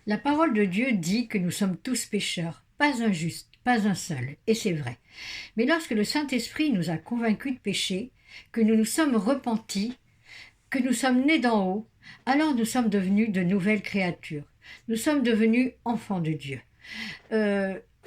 La parole de Dieu dit que nous sommes tous pécheurs, pas un juste, pas un seul, et c'est vrai. Mais lorsque le Saint-Esprit nous a convaincus de péché, que nous nous sommes repentis, que nous sommes nés d'en haut, alors nous sommes devenus de nouvelles créatures. Nous sommes devenus enfants de Dieu.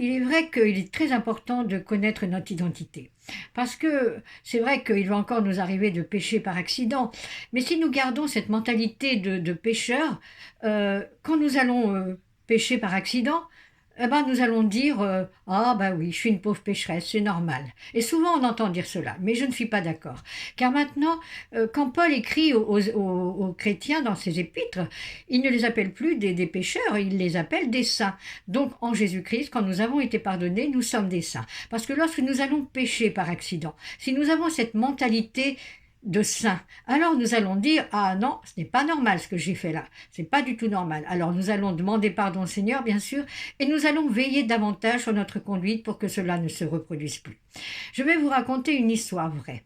Il est vrai qu'il est très important de connaître notre identité. Parce que c'est vrai qu'il va encore nous arriver de pécher par accident. Mais si nous gardons cette mentalité de pécheur, quand nous allons pécher par accident, eh ben, nous allons dire ah ben oui, je suis une pauvre pécheresse, c'est normal. Et souvent on entend dire cela, mais je ne suis pas d'accord. Car maintenant, quand Paul écrit aux chrétiens dans ses épîtres, il ne les appelle plus des pécheurs, il les appelle des saints. Donc en Jésus-Christ, quand nous avons été pardonnés, nous sommes des saints. Parce que lorsque nous allons pécher par accident, si nous avons cette mentalité de saint, alors nous allons dire ah non, ce n'est pas normal ce que j'ai fait là, c'est pas du tout normal. Alors nous allons demander pardon au Seigneur bien sûr, et nous allons veiller davantage sur notre conduite pour que cela ne se reproduise plus. Je vais vous raconter une histoire vraie.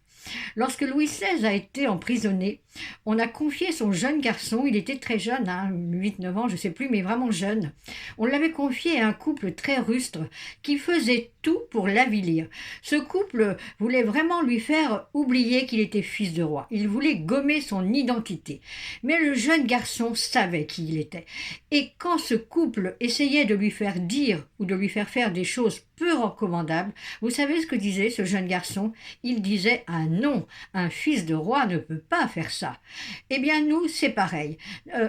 Lorsque Louis XVI a été emprisonné, on a confié son jeune garçon, il était très jeune, 8-9 ans, je ne sais plus, mais vraiment jeune. On l'avait confié à un couple très rustre qui faisait tout pour l'avilir. Ce couple voulait vraiment lui faire oublier qu'il était fils de roi. Il voulait gommer son identité. Mais le jeune garçon savait qui il était. Et quand ce couple essayait de lui faire dire ou de lui faire faire des choses peu recommandables, vous savez ce que disait ce jeune garçon? Il disait ah non, un fils de roi ne peut pas faire ça. Eh bien nous, c'est pareil.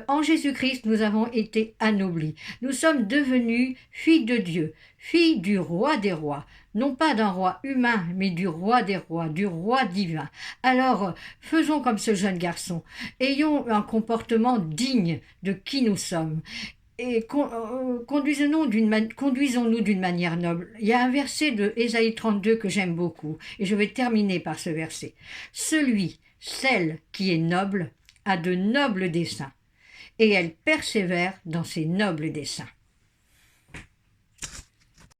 En Jésus-Christ, nous avons été anoblis. Nous sommes devenus filles de Dieu, filles du roi des rois. Non pas d'un roi humain, mais du roi des rois, du roi divin. Alors, faisons comme ce jeune garçon. Ayons un comportement digne de qui nous sommes. Et conduisons-nous d'une manière noble. Il y a un verset de Ésaïe 32 que j'aime beaucoup, et je vais terminer par ce verset. Celle qui est noble a de nobles desseins, et elle persévère dans ses nobles desseins.